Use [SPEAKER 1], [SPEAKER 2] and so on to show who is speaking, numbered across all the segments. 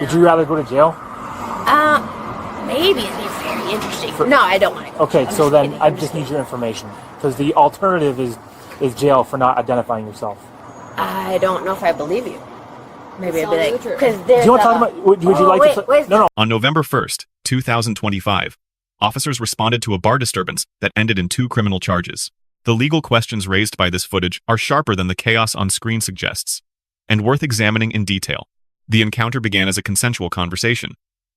[SPEAKER 1] Would you rather go to jail?
[SPEAKER 2] Maybe it'd be very interesting. No, I don't want to go.
[SPEAKER 1] Okay, so then I just need your information. Because the alternative is jail for not identifying yourself.
[SPEAKER 2] I don't know if I believe you. Maybe I'd be like, because
[SPEAKER 1] do you want to talk about, would you like to... No.
[SPEAKER 3] On November 1st, 2025, officers responded to a bar disturbance that ended in 2 criminal charges. The legal questions raised by this footage are sharper than the chaos on screen suggests, and worth examining in detail. The encounter began as a consensual conversation.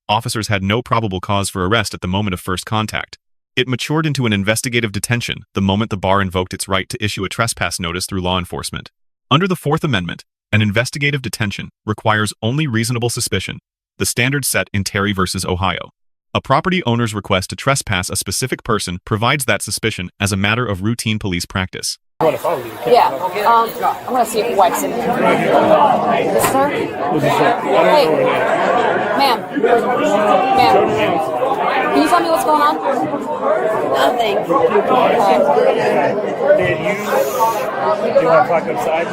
[SPEAKER 3] Officers had no probable cause for arrest at the moment of first contact. It matured into an investigative detention the moment the bar invoked its right to issue a trespass notice through law enforcement. Under the Fourth Amendment, an investigative detention requires only reasonable suspicion, the standard set in Terry v. Ohio. A property owner's request to trespass a specific person provides that suspicion as a matter of routine police practice.
[SPEAKER 4] Yeah, I'm gonna see if your wife's in here. Yes, sir? Hey, ma'am, can you tell me what's going on?
[SPEAKER 2] nothing.
[SPEAKER 1] Do you want to talk outside?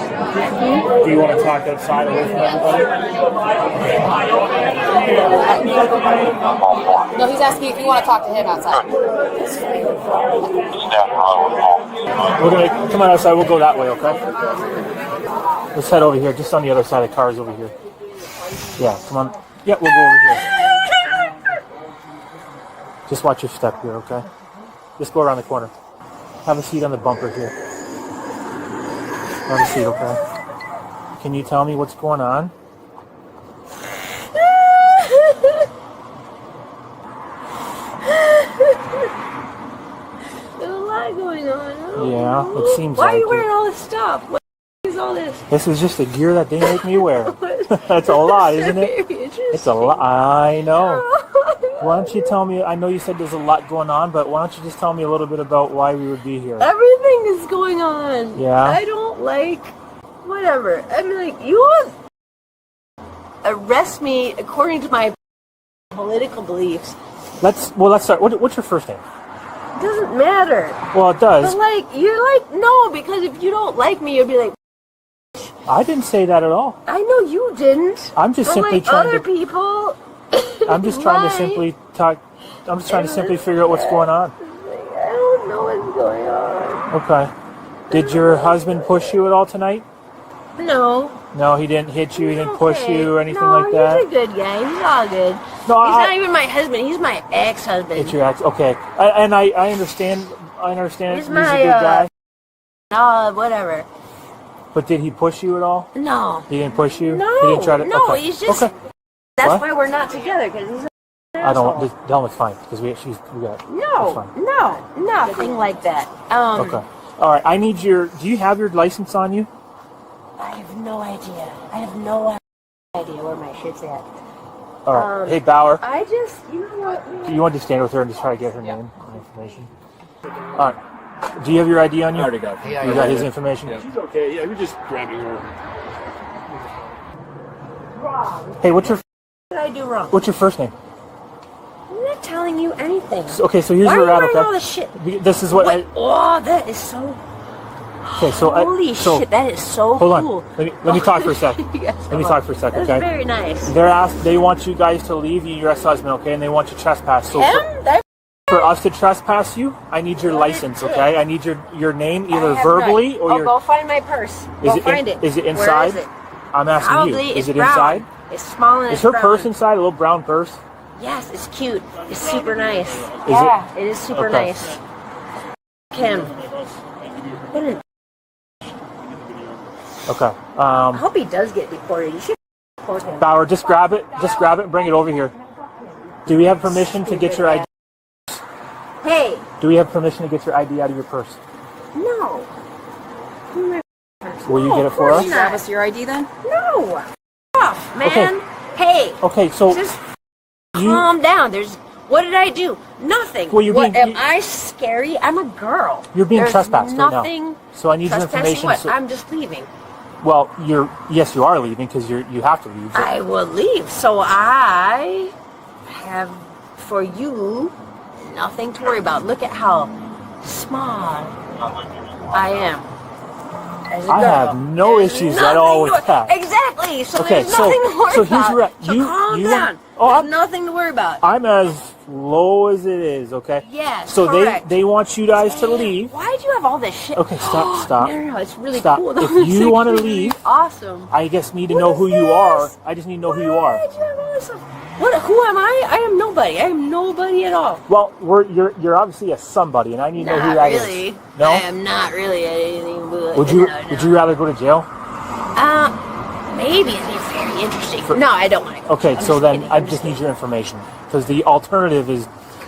[SPEAKER 1] Do you want to talk outside away from everybody?
[SPEAKER 4] No, he's asking if you want to talk to him outside.
[SPEAKER 1] We're going to come on outside. We'll go that way, okay? Let's head over here. Just on the other side of the cars over here. Yeah, come on. Yeah, we'll go over here. Just watch your step here, okay? Just go around the corner. Have a seat on the bumper here. Have a seat, okay? Can you tell me what's going on?
[SPEAKER 2] There's a lot going on.
[SPEAKER 1] Yeah, it seems
[SPEAKER 2] Why
[SPEAKER 1] like
[SPEAKER 2] are you
[SPEAKER 1] it.
[SPEAKER 2] wearing all this stuff? What is all this?
[SPEAKER 1] This is just the gear that they make me wear. That's a lot, isn't it? It's a lot. I know. Why don't you tell me, I know you said there's a lot going on, but why don't you just tell me a little bit about why we would be here?
[SPEAKER 2] Everything is going on.
[SPEAKER 1] Yeah?
[SPEAKER 2] I don't like, whatever. I mean, like, you want arrest me according to my political beliefs.
[SPEAKER 1] Let's start. What's your first name?
[SPEAKER 2] It doesn't matter.
[SPEAKER 1] Well, it does.
[SPEAKER 2] But, like, you're like, no, because if you don't like me, you'll be like,
[SPEAKER 1] I didn't say that at all.
[SPEAKER 2] I know you didn't.
[SPEAKER 1] I'm just
[SPEAKER 2] but
[SPEAKER 1] simply
[SPEAKER 2] like
[SPEAKER 1] trying
[SPEAKER 2] other
[SPEAKER 1] to...
[SPEAKER 2] people...
[SPEAKER 1] I'm just trying to simply talk... I'm just trying to simply figure out what's going on.
[SPEAKER 2] I don't know what's going on.
[SPEAKER 1] Okay. Did your husband push you at all tonight?
[SPEAKER 2] No.
[SPEAKER 1] No, he didn't hit you, he didn't push you or anything
[SPEAKER 2] no,
[SPEAKER 1] like that?
[SPEAKER 2] He's a good guy. He's all good.
[SPEAKER 1] No,
[SPEAKER 2] he's not even my husband. He's my ex-husband.
[SPEAKER 1] It's your ex. Okay. I understand. I understand.
[SPEAKER 2] He's
[SPEAKER 1] He's
[SPEAKER 2] my,
[SPEAKER 1] a good guy.
[SPEAKER 2] Whatever.
[SPEAKER 1] But did he push you at all?
[SPEAKER 2] No.
[SPEAKER 1] He didn't push you?
[SPEAKER 2] No.
[SPEAKER 1] He didn't try to...
[SPEAKER 2] No,
[SPEAKER 1] okay.
[SPEAKER 2] he's just...
[SPEAKER 1] Okay.
[SPEAKER 2] That's
[SPEAKER 1] what?
[SPEAKER 2] why we're not together, because he's
[SPEAKER 1] I don't... The helmet's fine, because we got...
[SPEAKER 2] No, nothing like that.
[SPEAKER 1] Okay. All right, I need your... Do you have your license on you?
[SPEAKER 2] I have no idea. I have no idea where my shit's at.
[SPEAKER 1] All right. Hey, Bauer.
[SPEAKER 2] I just... You know what?
[SPEAKER 1] Do you want to stand with her and just try to get her name and information? All right. Do you have your ID on you?
[SPEAKER 5] I already got it.
[SPEAKER 1] You got his information?
[SPEAKER 5] Yeah. She's okay. Yeah, we're just grabbing her.
[SPEAKER 1] Hey, what's your...
[SPEAKER 2] What did I do wrong?
[SPEAKER 1] What's your first name?
[SPEAKER 2] I'm not telling you anything.
[SPEAKER 1] Okay, so here's
[SPEAKER 2] Why
[SPEAKER 1] where
[SPEAKER 2] are
[SPEAKER 1] we're
[SPEAKER 2] you
[SPEAKER 1] at,
[SPEAKER 2] wearing
[SPEAKER 1] okay?
[SPEAKER 2] all this shit?
[SPEAKER 1] This is what
[SPEAKER 2] Wait, oh, that is so...
[SPEAKER 1] Okay, so
[SPEAKER 2] Holy shit, that is so
[SPEAKER 1] hold
[SPEAKER 2] cool.
[SPEAKER 1] on. Let me talk for a sec.
[SPEAKER 2] Yes,
[SPEAKER 1] Let me talk for a sec,
[SPEAKER 2] That's
[SPEAKER 1] okay?
[SPEAKER 2] very nice.
[SPEAKER 1] They want you guys to leave, you and your ex-husband, okay? And they want you to trespass. So for us to trespass you, I need your license, okay? I need your name either verbally or your...
[SPEAKER 2] go find my purse. Go find it.
[SPEAKER 1] Is it inside?
[SPEAKER 2] Where is it?
[SPEAKER 1] I'm asking
[SPEAKER 2] Probably
[SPEAKER 1] you. Is it
[SPEAKER 2] brown.
[SPEAKER 1] inside?
[SPEAKER 2] It's small and
[SPEAKER 1] Is her purse inside? A little brown purse?
[SPEAKER 2] Yes, it's cute. It's super nice.
[SPEAKER 1] It
[SPEAKER 2] is super
[SPEAKER 1] Okay.
[SPEAKER 2] nice. Kim. What an...
[SPEAKER 1] Okay.
[SPEAKER 2] I hope he does get deported. You should deport him.
[SPEAKER 1] Bauer, just grab it. Just grab it and bring it over here. Do we have permission to get your ID?
[SPEAKER 2] Hey.
[SPEAKER 1] Do we have permission to get your ID out of your purse?
[SPEAKER 2] No.
[SPEAKER 1] Will you get it for us?
[SPEAKER 4] Grab us your ID then?
[SPEAKER 2] No. F off, man.
[SPEAKER 1] Okay.
[SPEAKER 2] Hey.
[SPEAKER 1] Okay, so...
[SPEAKER 2] Just calm down. What did I do? Nothing.
[SPEAKER 1] Well,
[SPEAKER 2] am I scary? I'm a girl.
[SPEAKER 1] You're being
[SPEAKER 2] There's
[SPEAKER 1] trespassed right
[SPEAKER 2] nothing
[SPEAKER 1] now. So I need your
[SPEAKER 2] trespassing
[SPEAKER 1] information.
[SPEAKER 2] What?
[SPEAKER 1] So,
[SPEAKER 2] I'm just leaving.
[SPEAKER 1] well, yes, you are leaving because you have to leave.
[SPEAKER 2] I will leave. So I have, for you, nothing to worry about. Look at how small I am. As a
[SPEAKER 1] I
[SPEAKER 2] girl.
[SPEAKER 1] have no
[SPEAKER 2] There's
[SPEAKER 1] issues at all with
[SPEAKER 2] nothing
[SPEAKER 1] that.
[SPEAKER 2] Exactly. place, so
[SPEAKER 1] Okay,
[SPEAKER 2] there's nothing to worry
[SPEAKER 1] so here's
[SPEAKER 2] about.
[SPEAKER 1] your
[SPEAKER 2] So
[SPEAKER 1] you
[SPEAKER 2] calm
[SPEAKER 1] you
[SPEAKER 2] down.
[SPEAKER 1] oh,
[SPEAKER 2] There's
[SPEAKER 1] I'm,
[SPEAKER 2] nothing to worry about.
[SPEAKER 1] I'm as low as it is, okay?
[SPEAKER 2] Yes,
[SPEAKER 1] So
[SPEAKER 2] correct.
[SPEAKER 1] they want you guys to leave.
[SPEAKER 2] Why do you have all this shit?
[SPEAKER 1] Okay, stop.
[SPEAKER 2] No, it's really
[SPEAKER 1] Stop.
[SPEAKER 2] cool. Though.
[SPEAKER 1] If you
[SPEAKER 2] It's
[SPEAKER 1] want to
[SPEAKER 2] really
[SPEAKER 1] leave,
[SPEAKER 2] awesome.
[SPEAKER 1] I guess need to
[SPEAKER 2] What
[SPEAKER 1] know
[SPEAKER 2] is
[SPEAKER 1] who you
[SPEAKER 2] this?
[SPEAKER 1] are. I just need to know who you are.
[SPEAKER 2] Why do you have all this stuff? What? Who am I? I am nobody. I am nobody at all.
[SPEAKER 1] Well, you're obviously a somebody, and I need to know who
[SPEAKER 2] Not
[SPEAKER 1] that is.
[SPEAKER 2] really.
[SPEAKER 1] No.
[SPEAKER 2] I am not really anything. But
[SPEAKER 1] Would you
[SPEAKER 2] no.
[SPEAKER 1] Would you rather go to jail?
[SPEAKER 2] Maybe it'd be very interesting. No, I don't want to go.
[SPEAKER 1] Okay,
[SPEAKER 2] I'm
[SPEAKER 1] so then
[SPEAKER 2] kidding.
[SPEAKER 1] I
[SPEAKER 2] I'm
[SPEAKER 1] just need
[SPEAKER 2] kidding.
[SPEAKER 1] your information because the alternative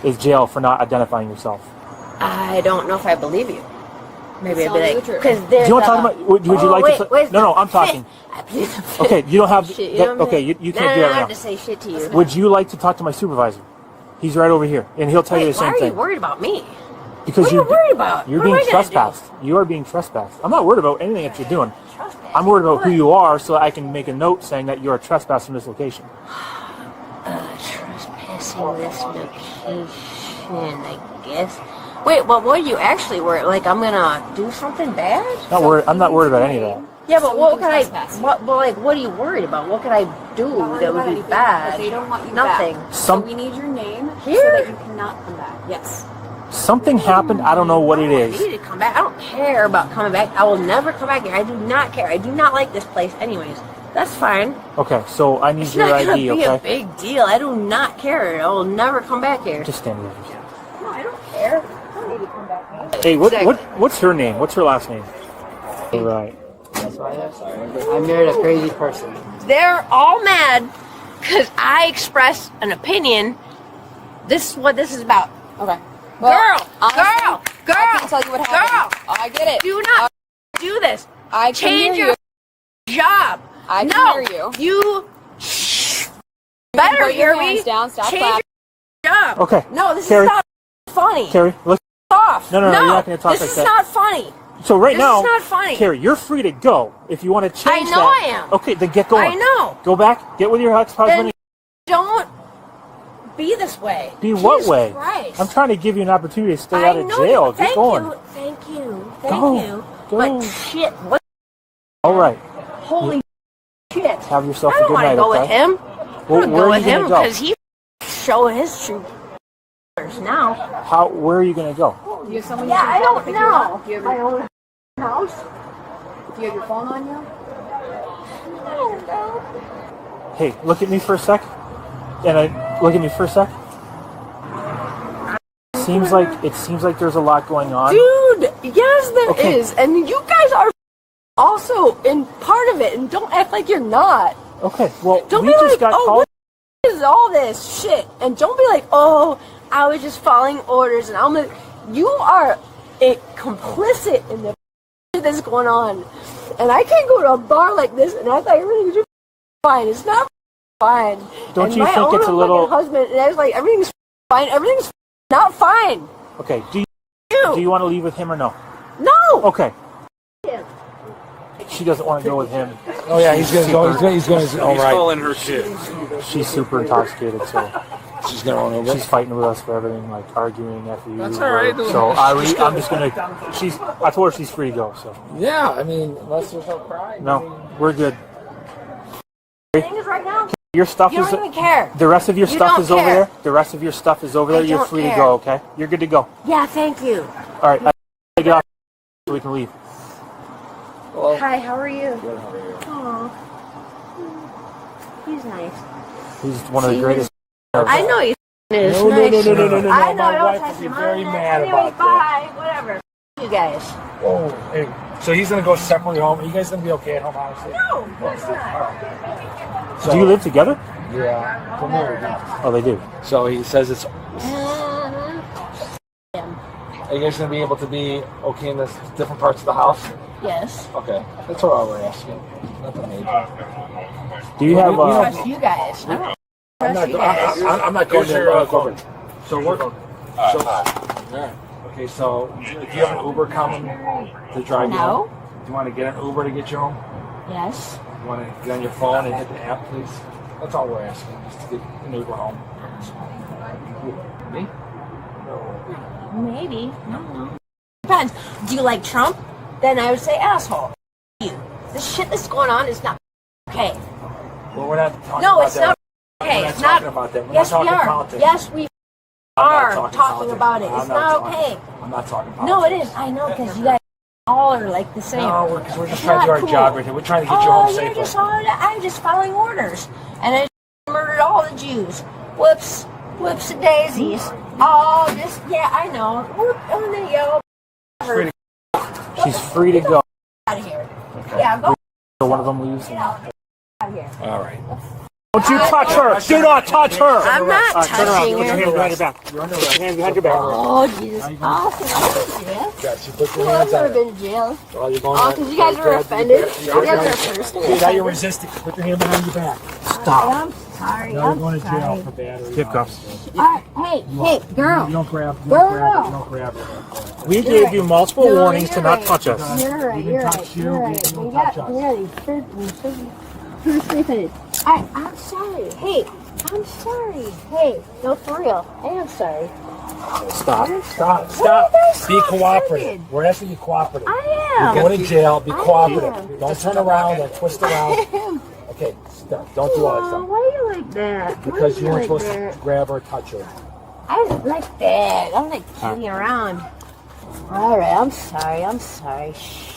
[SPEAKER 1] is jail for not identifying yourself.
[SPEAKER 2] I don't know if I believe you. Maybe I'd
[SPEAKER 4] Tell
[SPEAKER 2] be
[SPEAKER 4] you
[SPEAKER 2] like,
[SPEAKER 4] the truth.
[SPEAKER 2] because
[SPEAKER 1] Do
[SPEAKER 2] there's.
[SPEAKER 1] you want to talk about? Would you like
[SPEAKER 2] wait,
[SPEAKER 1] to?
[SPEAKER 2] where's
[SPEAKER 1] No,
[SPEAKER 2] the
[SPEAKER 1] I'm talking.
[SPEAKER 2] fifth? I plead the fifth.
[SPEAKER 1] Okay, you don't have.
[SPEAKER 2] Shit, you know what I'm
[SPEAKER 1] okay,
[SPEAKER 2] saying?
[SPEAKER 1] you can't do
[SPEAKER 2] No,
[SPEAKER 1] that
[SPEAKER 2] I
[SPEAKER 1] right
[SPEAKER 2] have to
[SPEAKER 1] now.
[SPEAKER 2] say shit to you.
[SPEAKER 1] Would you like to talk to my supervisor? He's right over here, and he'll tell you
[SPEAKER 2] Wait,
[SPEAKER 1] the same
[SPEAKER 2] why are
[SPEAKER 1] thing.
[SPEAKER 2] you worried about me?
[SPEAKER 1] Because
[SPEAKER 2] What are you worried about?
[SPEAKER 1] You're
[SPEAKER 2] What am
[SPEAKER 1] being
[SPEAKER 2] I gonna do?
[SPEAKER 1] trespassed. You are being trespassed. I'm not worried about anything that you're doing.
[SPEAKER 2] Trespass.
[SPEAKER 1] I'm worried about who
[SPEAKER 2] What?
[SPEAKER 1] you are, so I can make a note saying that you're a trespass from this location.
[SPEAKER 2] Trespassing this location, I guess. Wait, well, what are you actually worried? Like, I'm gonna do something bad?
[SPEAKER 1] Not worried. I'm not worried about any of that.
[SPEAKER 2] Yeah, but
[SPEAKER 4] So
[SPEAKER 2] what
[SPEAKER 4] we
[SPEAKER 2] could
[SPEAKER 4] can
[SPEAKER 2] I?
[SPEAKER 4] trespass.
[SPEAKER 2] What? But like, what are you worried about? What could I do that would be bad?
[SPEAKER 4] They don't want you
[SPEAKER 2] Nothing.
[SPEAKER 4] back.
[SPEAKER 1] Some-
[SPEAKER 4] So we need your name
[SPEAKER 2] Here?
[SPEAKER 4] so that you cannot come back. Yes.
[SPEAKER 1] Something happened. I don't know what it
[SPEAKER 2] I
[SPEAKER 1] is.
[SPEAKER 2] need to come back. I don't care about coming back. I will never come back here. I do not care. I do not like this place, anyways. That's fine.
[SPEAKER 1] Okay, so I need
[SPEAKER 2] It's
[SPEAKER 1] your
[SPEAKER 2] not gonna
[SPEAKER 1] ID.
[SPEAKER 2] be a
[SPEAKER 1] Okay,
[SPEAKER 2] big deal. I do not care. I will never come back here.
[SPEAKER 1] just stand there.
[SPEAKER 2] No, I don't care. I don't need to come back here.
[SPEAKER 1] Hey,
[SPEAKER 2] Exactly.
[SPEAKER 1] what's her name? What's her last name? Right.
[SPEAKER 6] That's why I'm sorry. I married a crazy person.
[SPEAKER 2] They're all mad because I expressed an opinion. This is what this is about.
[SPEAKER 4] Okay.
[SPEAKER 2] Girl,
[SPEAKER 4] honestly,
[SPEAKER 2] girl,
[SPEAKER 4] I can't tell you what happened.
[SPEAKER 2] girl.
[SPEAKER 4] I get it.
[SPEAKER 2] Do not do this.
[SPEAKER 4] I can
[SPEAKER 2] Change
[SPEAKER 4] hear
[SPEAKER 2] your
[SPEAKER 4] you.
[SPEAKER 2] job.
[SPEAKER 4] I can
[SPEAKER 2] no,
[SPEAKER 4] hear you.
[SPEAKER 2] You better
[SPEAKER 4] Put your
[SPEAKER 2] hear me.
[SPEAKER 4] hands down. Stop
[SPEAKER 2] Change
[SPEAKER 4] clapping.
[SPEAKER 2] your job.
[SPEAKER 1] Okay.
[SPEAKER 2] No, this
[SPEAKER 1] Carrie.
[SPEAKER 2] is not funny.
[SPEAKER 1] Carrie, look.
[SPEAKER 2] Off.
[SPEAKER 1] No, you're not gonna talk
[SPEAKER 2] this
[SPEAKER 1] like
[SPEAKER 2] is
[SPEAKER 1] that.
[SPEAKER 2] not funny.
[SPEAKER 1] So right
[SPEAKER 2] This
[SPEAKER 1] now,
[SPEAKER 2] is not funny.
[SPEAKER 1] Carrie, you're free to go if you want to change
[SPEAKER 2] know
[SPEAKER 1] that.
[SPEAKER 2] I am.
[SPEAKER 1] Okay, then get going.
[SPEAKER 2] I know.
[SPEAKER 1] Go back. Get with your ex-husband.
[SPEAKER 2] Then don't be this way.
[SPEAKER 1] Be what
[SPEAKER 2] Jesus
[SPEAKER 1] way?
[SPEAKER 2] Christ.
[SPEAKER 1] I'm trying to give you an opportunity to stay
[SPEAKER 2] I
[SPEAKER 1] out of
[SPEAKER 2] know
[SPEAKER 1] jail.
[SPEAKER 2] you.
[SPEAKER 1] Get
[SPEAKER 2] Thank
[SPEAKER 1] going.
[SPEAKER 2] you. Thank you. Thank
[SPEAKER 1] Go.
[SPEAKER 2] you.
[SPEAKER 1] Go.
[SPEAKER 2] But shit, what?
[SPEAKER 1] All right.
[SPEAKER 2] Holy shit.
[SPEAKER 1] Have yourself
[SPEAKER 2] I
[SPEAKER 1] a
[SPEAKER 2] don't
[SPEAKER 1] good
[SPEAKER 2] want to
[SPEAKER 1] night.
[SPEAKER 2] go
[SPEAKER 1] Okay.
[SPEAKER 2] with him.
[SPEAKER 1] Well,
[SPEAKER 2] I'm
[SPEAKER 1] where
[SPEAKER 2] go
[SPEAKER 1] are
[SPEAKER 2] with
[SPEAKER 1] you
[SPEAKER 2] him
[SPEAKER 1] gonna go?
[SPEAKER 2] because he's showing his true colors now.
[SPEAKER 1] Where are you gonna go?
[SPEAKER 4] Do you have someone
[SPEAKER 2] Yeah,
[SPEAKER 4] you can
[SPEAKER 2] I
[SPEAKER 4] call
[SPEAKER 2] don't
[SPEAKER 4] to pick you
[SPEAKER 2] know.
[SPEAKER 4] up? Do you have
[SPEAKER 2] My
[SPEAKER 4] your,
[SPEAKER 2] own house.
[SPEAKER 4] do you have your phone on you?
[SPEAKER 2] I don't know.
[SPEAKER 1] Hey, look at me for a sec. Look at me for a sec. Seems like there's a lot going on.
[SPEAKER 2] Dude, yes there is.
[SPEAKER 1] Okay.
[SPEAKER 2] And you guys are also in part of it. And don't act like you're not.
[SPEAKER 1] Okay. Well,
[SPEAKER 2] Don't
[SPEAKER 1] we
[SPEAKER 2] be
[SPEAKER 1] just
[SPEAKER 2] like,
[SPEAKER 1] got
[SPEAKER 2] oh,
[SPEAKER 1] called.
[SPEAKER 2] what is all this shit? And don't be like, oh, I was just following orders. And you are complicit in the shit that's going on. And I can't go to a bar like this and act like everything's just fine. It's not fine.
[SPEAKER 1] Don't
[SPEAKER 2] and
[SPEAKER 1] you
[SPEAKER 2] my
[SPEAKER 1] think it's a
[SPEAKER 2] own
[SPEAKER 1] little-
[SPEAKER 2] fucking husband and acts like everything's fine. Everything's not fine.
[SPEAKER 1] Okay. Do
[SPEAKER 2] You.
[SPEAKER 1] you want to leave with him or no?
[SPEAKER 2] No.
[SPEAKER 1] Okay. She doesn't want to go with him.
[SPEAKER 7] Oh yeah, he's gonna go. He's going his own
[SPEAKER 5] He's
[SPEAKER 7] right.
[SPEAKER 5] calling her shit.
[SPEAKER 1] She's super intoxicated, so
[SPEAKER 7] She's gonna run over.
[SPEAKER 1] she's fighting with us for everything, like arguing after you.
[SPEAKER 5] That's all right.
[SPEAKER 1] So I'm just gonna. I told her she's free to go. So
[SPEAKER 7] Yeah, I mean, unless there's no crying.
[SPEAKER 1] no, we're good.
[SPEAKER 2] Thing is right now,
[SPEAKER 1] Your stuff
[SPEAKER 2] you
[SPEAKER 1] is.
[SPEAKER 2] don't even care.
[SPEAKER 1] The rest of your
[SPEAKER 2] You
[SPEAKER 1] stuff
[SPEAKER 2] don't
[SPEAKER 1] is over
[SPEAKER 2] care.
[SPEAKER 1] there. The rest of your stuff is over there.
[SPEAKER 2] I
[SPEAKER 1] You're
[SPEAKER 2] don't
[SPEAKER 1] free to
[SPEAKER 2] care.
[SPEAKER 1] go. Okay, you're good to go.
[SPEAKER 2] Yeah, thank you.
[SPEAKER 1] All right, I get off so we can leave.
[SPEAKER 7] Well,
[SPEAKER 2] Hi, how are you?
[SPEAKER 7] good, how are you?
[SPEAKER 2] Aw. He's nice.
[SPEAKER 1] He's one of the
[SPEAKER 2] See,
[SPEAKER 1] greatest.
[SPEAKER 2] I know he's nice.
[SPEAKER 7] No.
[SPEAKER 2] I know,
[SPEAKER 7] My
[SPEAKER 2] don't
[SPEAKER 7] wife
[SPEAKER 2] touch
[SPEAKER 7] would be
[SPEAKER 2] him.
[SPEAKER 7] very mad
[SPEAKER 2] Anyways,
[SPEAKER 7] about that.
[SPEAKER 2] bye. Whatever. You guys.
[SPEAKER 7] Oh, hey. So he's gonna go separately home. Are you guys gonna be okay at home, honestly?
[SPEAKER 2] No, of course not.
[SPEAKER 7] So,
[SPEAKER 1] Do you live together?
[SPEAKER 7] Yeah. Come over.
[SPEAKER 1] Oh, they do.
[SPEAKER 7] So he says it's.
[SPEAKER 2] Mhm.
[SPEAKER 7] Are you guys gonna be able to be okay in this different parts of the house?
[SPEAKER 2] Yes.
[SPEAKER 7] Okay, that's all we're asking. Nothing major.
[SPEAKER 1] Do you have?
[SPEAKER 2] Trust you guys. I don't
[SPEAKER 7] I'm
[SPEAKER 2] trust
[SPEAKER 7] not.
[SPEAKER 2] you guys.
[SPEAKER 7] I'm not going
[SPEAKER 5] Here's
[SPEAKER 7] there.
[SPEAKER 5] your,
[SPEAKER 7] Corbin. So we're. Okay, so do you have an Uber coming to drive you
[SPEAKER 2] No.
[SPEAKER 7] home? Do you want to get an Uber to get you home?
[SPEAKER 2] Yes.
[SPEAKER 7] You want to get on your phone and hit the app, please? That's all we're asking, just to get an Uber home. Me?
[SPEAKER 2] Maybe. I don't know. Depends. Do you like Trump? Then I would say asshole. You. The shit that's going on is not Okay.
[SPEAKER 7] Well, we're not talking
[SPEAKER 2] No,
[SPEAKER 7] about
[SPEAKER 2] it's
[SPEAKER 7] that.
[SPEAKER 2] not okay.
[SPEAKER 7] We're
[SPEAKER 2] It's
[SPEAKER 7] not
[SPEAKER 2] not.
[SPEAKER 7] talking about that. We're
[SPEAKER 2] Yes,
[SPEAKER 7] not
[SPEAKER 2] we
[SPEAKER 7] talking
[SPEAKER 2] are.
[SPEAKER 7] politics.
[SPEAKER 2] Yes, we
[SPEAKER 7] I'm not
[SPEAKER 2] are
[SPEAKER 7] talking
[SPEAKER 2] talking
[SPEAKER 7] politics.
[SPEAKER 2] about it.
[SPEAKER 7] I'm
[SPEAKER 2] It's
[SPEAKER 7] not
[SPEAKER 2] not
[SPEAKER 7] talking-
[SPEAKER 2] okay.
[SPEAKER 7] I'm not talking politics.
[SPEAKER 2] No, it is. I know because you guys all are like the same.
[SPEAKER 7] No, we're just
[SPEAKER 2] It's
[SPEAKER 7] trying to do
[SPEAKER 2] not
[SPEAKER 7] our
[SPEAKER 2] cool.
[SPEAKER 7] job right here. We're trying to get you home safely.
[SPEAKER 2] I'm just following orders, and I murdered all the Jews. Whoops, whoops, and daisies. Oh, just yeah, I know. Whoop, on the yellow.
[SPEAKER 1] She's free to go.
[SPEAKER 2] Out of here. Yeah, go
[SPEAKER 1] One of them leaves.
[SPEAKER 2] out of here.
[SPEAKER 7] All right.
[SPEAKER 1] Don't you touch her! Do not touch her!
[SPEAKER 2] I'm not
[SPEAKER 1] All right, turn around.
[SPEAKER 2] touching
[SPEAKER 1] Put your
[SPEAKER 2] her.
[SPEAKER 1] hands behind your back.
[SPEAKER 7] You're under arrest.
[SPEAKER 1] Hands behind your back.
[SPEAKER 2] Oh, Jesus. Oh, can I go to jail?
[SPEAKER 7] Yes, you put your
[SPEAKER 2] Well, I've
[SPEAKER 7] hands
[SPEAKER 2] never
[SPEAKER 7] on
[SPEAKER 2] been to jail.
[SPEAKER 7] Oh, you're going
[SPEAKER 2] Oh, because you guys are offended. You guys are thirsty.
[SPEAKER 7] See, now you're resisting. Put your hand behind your back.
[SPEAKER 1] Stop.
[SPEAKER 2] I'm sorry.
[SPEAKER 7] Now you're
[SPEAKER 2] I'm
[SPEAKER 7] going to jail
[SPEAKER 2] sorry.
[SPEAKER 7] for battery.
[SPEAKER 1] Handcuffs.
[SPEAKER 2] All right, hey, girl.
[SPEAKER 7] You don't grab. You
[SPEAKER 2] Girl.
[SPEAKER 7] don't grab. You don't grab it.
[SPEAKER 1] We gave you multiple
[SPEAKER 2] No,
[SPEAKER 1] warnings to
[SPEAKER 2] you're
[SPEAKER 1] not
[SPEAKER 2] right.
[SPEAKER 1] touch us.
[SPEAKER 2] You're right.
[SPEAKER 7] We
[SPEAKER 2] You're
[SPEAKER 7] didn't
[SPEAKER 2] right.
[SPEAKER 7] touch you.
[SPEAKER 2] You're
[SPEAKER 7] We
[SPEAKER 2] right.
[SPEAKER 7] didn't
[SPEAKER 2] We
[SPEAKER 7] touch
[SPEAKER 2] got
[SPEAKER 7] us.
[SPEAKER 2] these. I'm sorry. Hey, I'm sorry. Hey, no, for real. I am sorry.
[SPEAKER 1] Stop.
[SPEAKER 7] Stop.
[SPEAKER 2] What are you guys
[SPEAKER 7] Be
[SPEAKER 2] so
[SPEAKER 7] cooperative.
[SPEAKER 2] offended?
[SPEAKER 7] We're asking you cooperative.
[SPEAKER 2] I am.
[SPEAKER 7] You're going to jail. Be
[SPEAKER 2] I
[SPEAKER 7] cooperative.
[SPEAKER 2] am.
[SPEAKER 7] Don't turn around. Don't twist around.
[SPEAKER 2] am.
[SPEAKER 7] Okay, stop. Don't do all that
[SPEAKER 2] Oh,
[SPEAKER 7] stuff.
[SPEAKER 2] why are you like that?
[SPEAKER 7] Because you weren't
[SPEAKER 2] like
[SPEAKER 7] supposed
[SPEAKER 2] that?
[SPEAKER 7] to grab or touch her.
[SPEAKER 2] I don't like that. I'm like kidding around. All right, I'm sorry. I'm sorry. Shh.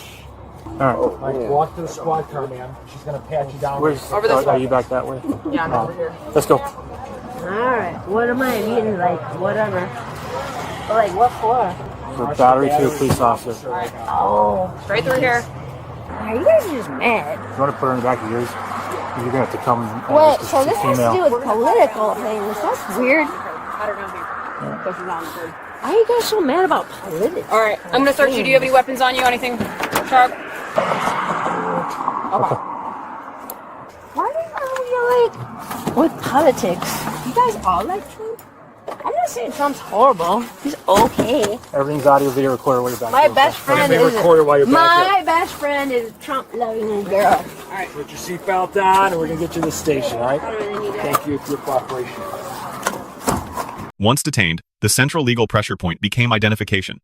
[SPEAKER 1] All right.
[SPEAKER 7] All right, walk to the squad car, man. She's going to pat you down.
[SPEAKER 1] Where's,
[SPEAKER 4] Over this
[SPEAKER 1] are
[SPEAKER 4] way.
[SPEAKER 1] you back that way?
[SPEAKER 4] Yeah, I'm over here.
[SPEAKER 1] Let's go.
[SPEAKER 2] All right. What am I meeting? Like whatever. Like what for?
[SPEAKER 1] For battery to a police officer.
[SPEAKER 2] Oh,
[SPEAKER 4] Right through here.
[SPEAKER 2] are you guys just mad?
[SPEAKER 1] You want to put her in the back of yours? You're going to have to come.
[SPEAKER 2] Wait,
[SPEAKER 1] this
[SPEAKER 2] so
[SPEAKER 1] is
[SPEAKER 2] this has to
[SPEAKER 1] female.
[SPEAKER 2] do with political things. That's weird.
[SPEAKER 4] I don't know. This is on the third.
[SPEAKER 2] Why are you guys so mad about politics?
[SPEAKER 4] All right, I'm gonna search you. Do you have any weapons on you? Anything sharp? Okay.
[SPEAKER 2] Why are you like with politics? You guys all like Trump? I'm not saying Trump's horrible. He's okay.
[SPEAKER 1] Everything's audio video recorder while you're back.
[SPEAKER 2] My
[SPEAKER 1] there,
[SPEAKER 2] best
[SPEAKER 1] okay?
[SPEAKER 2] friend
[SPEAKER 7] Be
[SPEAKER 2] is
[SPEAKER 7] recorded while you're back
[SPEAKER 2] my best friend is a Trump-loving girl.
[SPEAKER 7] Put your seatbelt on, and we're going to get you to the station, all right?
[SPEAKER 2] I don't really need it.
[SPEAKER 7] Thank you for your cooperation.
[SPEAKER 3] Once detained, the central legal pressure point became identification.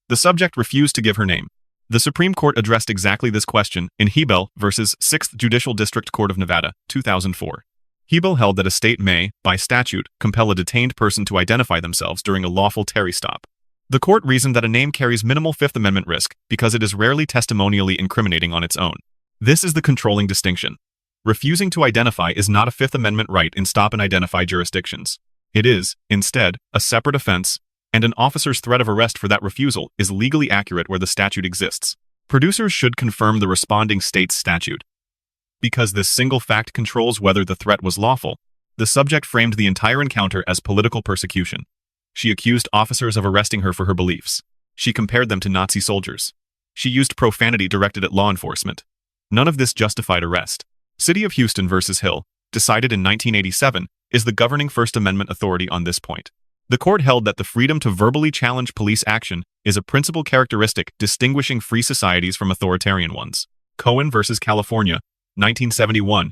[SPEAKER 3] The subject refused to give her name. The Supreme Court addressed exactly this question in Hebel versus 6th Judicial District Court of Nevada, 2004. Hebel held that a state may, by statute, compel a detained person to identify themselves during a lawful Terry stop. The court reasoned that a name carries minimal Fifth Amendment risk because it is rarely testimonially incriminating on its own. This is the controlling distinction. Refusing to identify is not a Fifth Amendment right in stop-and-identify jurisdictions. It is, instead, a separate offense, and an officer's threat of arrest for that refusal is legally accurate where the statute exists. Producers should confirm the responding state's statute. Because this single fact controls whether the threat was lawful, the subject framed the entire encounter as political persecution. She accused officers of arresting her for her beliefs. She compared them to Nazi soldiers. She used profanity directed at law enforcement. None of this justified arrest. City of Houston versus Hill, decided in 1987, is the governing First Amendment authority on this point. The court held that the freedom to verbally challenge police action is a principal characteristic distinguishing free societies from authoritarian ones. Cohen versus California, 1971,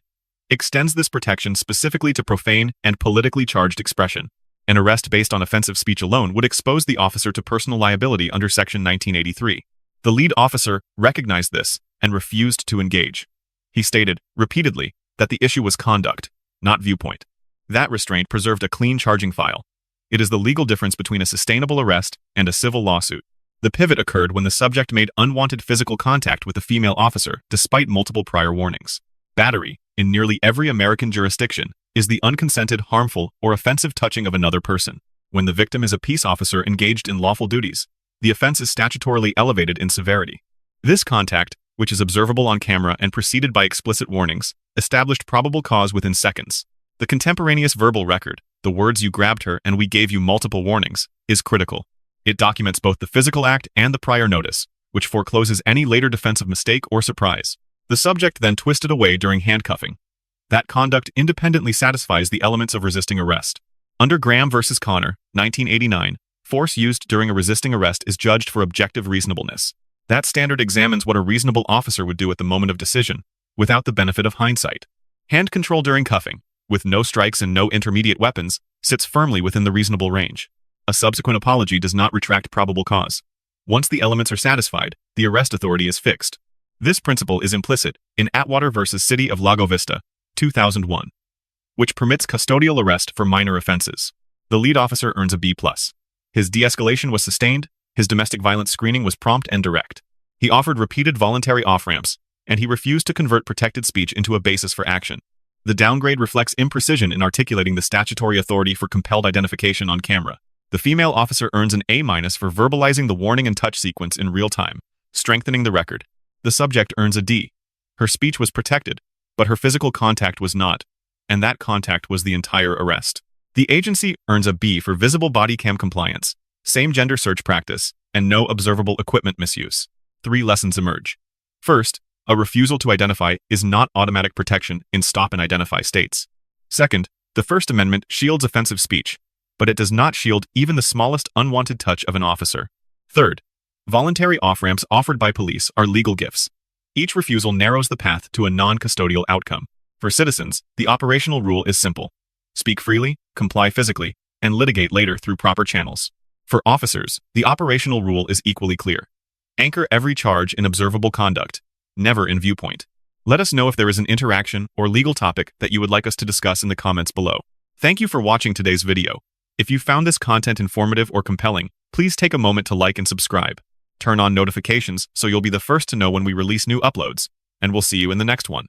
[SPEAKER 3] extends this protection specifically to profane and politically charged expression. An arrest based on offensive speech alone would expose the officer to personal liability under Section 1983. The lead officer recognized this and refused to engage. He stated, repeatedly, that the issue was conduct, not viewpoint. That restraint preserved a clean charging file. It is the legal difference between a sustainable arrest and a civil lawsuit. The pivot occurred when the subject made unwanted physical contact with a female officer despite multiple prior warnings. Battery, in nearly every American jurisdiction, is the unconsented, harmful, or offensive touching of another person. When the victim is a peace officer engaged in lawful duties, the offense is statutorily elevated in severity. This contact, which is observable on camera and preceded by explicit warnings, established probable cause within seconds. The contemporaneous verbal record, the words "you grabbed her and we gave you multiple warnings," is critical. It documents both the physical act and the prior notice, which forecloses any later defense of mistake or surprise. The subject then twisted away during handcuffing. That conduct independently satisfies the elements of resisting arrest. Under Graham versus Connor, 1989, force used during a resisting arrest is judged for objective reasonableness. That standard examines what a reasonable officer would do at the moment of decision, without the benefit of hindsight. Hand control during cuffing, with no strikes and no intermediate weapons, sits firmly within the reasonable range. A subsequent apology does not retract probable cause. Once the elements are satisfied, the arrest authority is fixed. This principle is implicit in Atwater versus City of Lago Vista, 2001, which permits custodial arrest for minor offenses. The lead officer earns a B+. His de-escalation was sustained, his domestic violence screening was prompt and direct. He offered repeated voluntary off-ramps, and he refused to convert protected speech into a basis for action. The downgrade reflects imprecision in articulating the statutory authority for compelled identification on camera. The female officer earns an A- for verbalizing the warning and touch sequence in real time, strengthening the record. The subject earns a D. Her speech was protected, but her physical contact was not, and that contact was the entire arrest. The agency earns a B for visible body cam compliance, same gender search practice, and no observable equipment misuse. 3 lessons emerge. First, a refusal to identify is not automatic protection in stop and identify states. Second, the First Amendment shields offensive speech, but it does not shield even the smallest unwanted touch of an officer. Third, voluntary off-ramps offered by police are legal gifts. Each refusal narrows the path to a non-custodial outcome. For citizens, the operational rule is simple. Speak freely, comply physically, and litigate later through proper channels. For officers, the operational rule is equally clear. Anchor every charge in observable conduct, never in viewpoint. Let us know if there is an interaction or legal topic that you would like us to discuss in the comments below. Thank you for watching today's video. If you found this content informative or compelling, please take a moment to like and subscribe. Turn on notifications so you'll be the first to know when we release new uploads, and we'll see you in the next one.